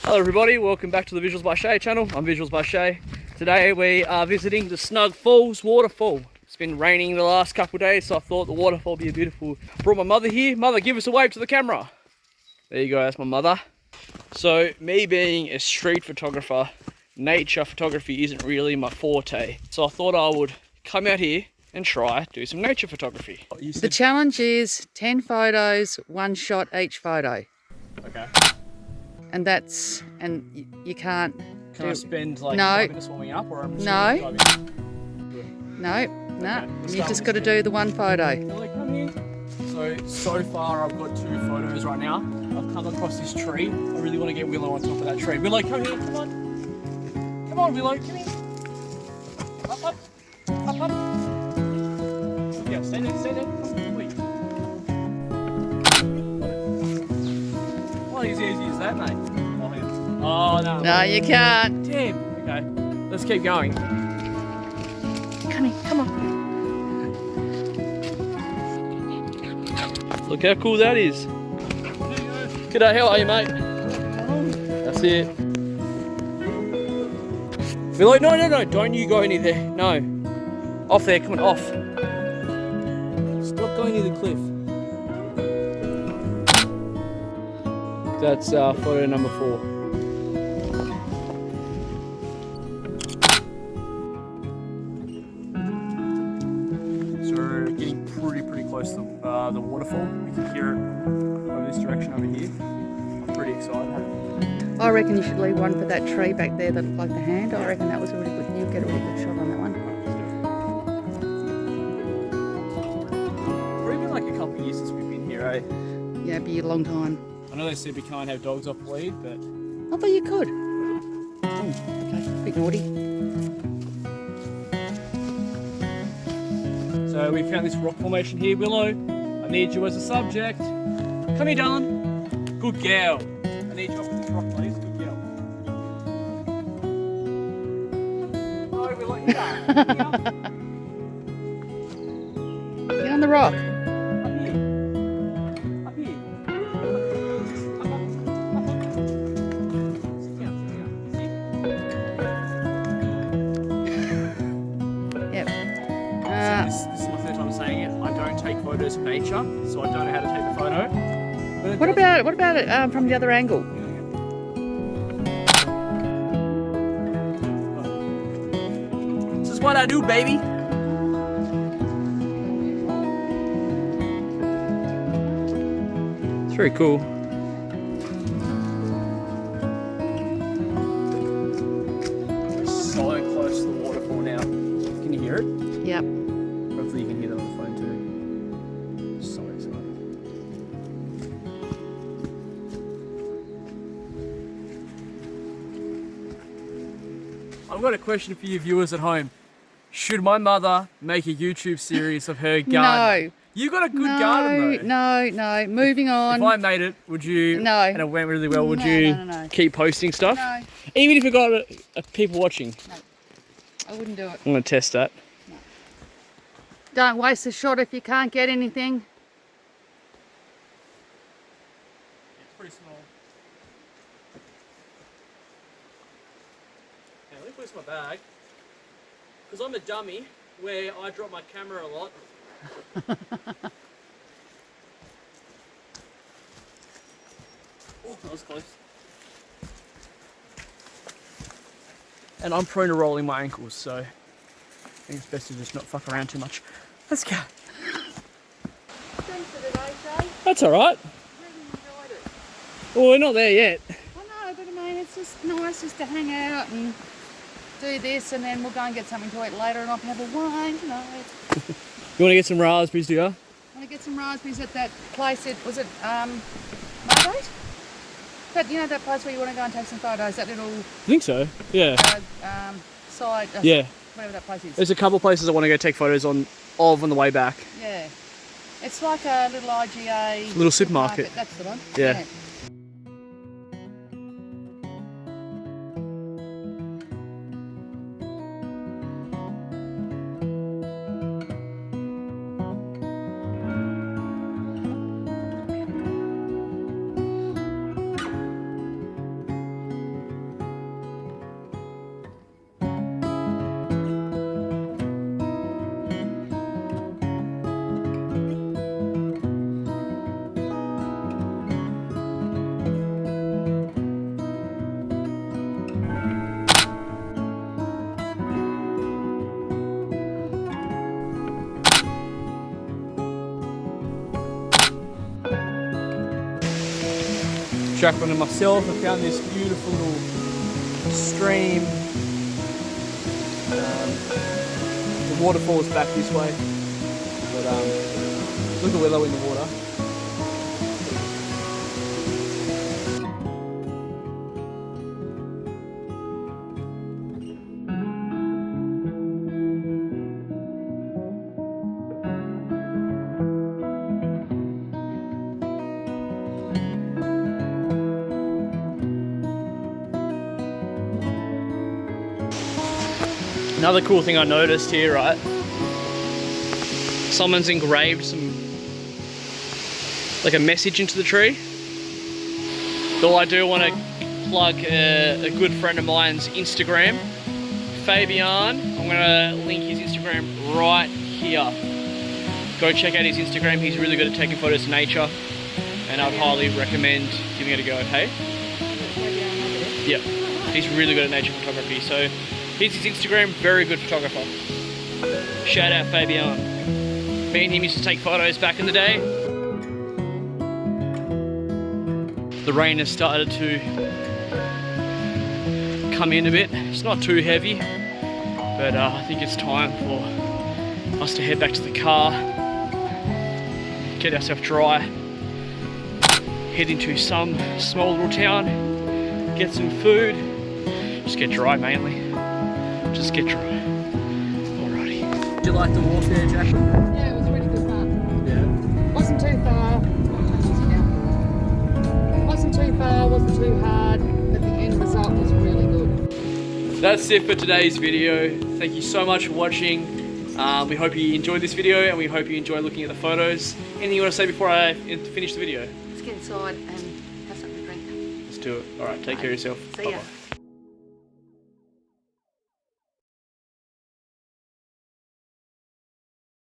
Hello everybody, welcome back to the Visuals by Shay channel. I'm Visuals by Shay. Today we are visiting the Snug Falls waterfall. It's been raining the last couple of days, so I thought the waterfall would be beautiful. Brought my mother here. Mother, give us a wave to the camera. There you go, that's my mother. So me being a street photographer, nature photography isn't really my forte. So I thought I would come out here and do some nature photography. The challenge is 10 photos, one shot each photo. Okay. And you can't. Can I spend like no. 5 minutes warming up, or I'm just No. No, Okay, you've just got to do the one photo. Come here. So far I've got 2 photos right now. I've come across this tree. I really want to get Willow on top of that tree. Willow, come here, come on. Come on, Willow, come here. Up, up, up, up. Yeah, stand there, wait. Not as easy as that, mate. Oh, no. No, you can't. Damn. Okay, let's keep going. Come here, come on. Look how cool that is. G'day, how are you, mate? That's it. Willow, no, don't you go near there. No. Off there, come on, off. Stop going near the cliff. That's photo number 4. So we're getting pretty close to the waterfall. We can hear it over this direction over here. I'm pretty excited. I reckon you should leave one for that tree back there that looked like the hand. I reckon that was a really good. You'll get a really good shot on that one. It's been like a couple of years since we've been here, eh? Yeah, it'd be a long time. I know they said we can't have dogs off lead, but I thought you could. Oh, okay, bit naughty. so we found this rock formation here. Willow, I need you as a subject. Come here, darling. Good girl. I need you off this rock, please. Good girl. No, Willow, here. Get on the rock. Up here. Up here. Sit down. Sit. Yep. This is my third time saying it. I don't take photos of nature, so I don't know how to take the photo. What about it from the other angle? This is what I do, baby. It's very cool. We're so close to the waterfall now. Can you hear it? Yep. Hopefully you can hear that on the phone too. So excited. I've got a question for you viewers at home. Should my mother make a YouTube series of her garden? No. You got a good garden though. No. Moving on. If I made it, would you? No. And it went really well. Would you No. keep posting stuff? No. Even if you got people watching. No. I wouldn't do it. I'm gonna test that. Don't waste a shot if you can't get anything. It's pretty small. Now let me put this in my bag. Because I'm a dummy where I drop my camera a lot. Oh, that was close. And I'm prone to rolling my ankles, so I think it's best to just not fuck around too much. Let's go. Thanks for today, Shay. That's alright. Really enjoyed it. Well, we're not there yet. I know, but I mean, it's just nice just to hang out and do this, and then we'll go and get something to eat later, and I'll have a wine tonight. You want to get some raspberries, do you? I want to get some raspberries at that place. Was it Margate? That that place where you want to go and take some photos. That little. I think so. Yeah. Side. Yeah. Whatever that place is. There's a couple of places I want to go take photos on the way back. Yeah. It's like a little IGA. Little supermarket. That's the one. Yeah. Strapped onto myself. I found this beautiful little stream. The waterfall is back this way, but look at Willow in the water. Another cool thing I noticed here, right? Someone's engraved like a message into the tree. Though I do want to plug a good friend of mine's Instagram, Fabian. I'm gonna link his Instagram right here. Go check out his Instagram. He's really good at taking photos of nature, and I'd highly recommend giving it a go. Hey? Yeah, he's really good at nature photography. So here's his Instagram, very good photographer. Shout out Fabian. Me and him used to take photos back in the day. The rain has started to come in a bit. It's not too heavy, but I think it's time for us to head back to the car, get ourselves dry, head into some small little town, get some food, just get dry mainly. Just get dry. Alrighty. Did you like the walk there, Jack? Yeah, it was a really good fun. Yeah. Wasn't too far. Wasn't too far, wasn't too hard, but the end result was really good. That's it for today's video. Thank you so much for watching. We hope you enjoyed this video, and we hope you enjoy looking at the photos. Anything you want to say before I finish the video? Let's get inside and have something to drink. Let's do it. Alright, take care of yourself. See ya. Bye-bye.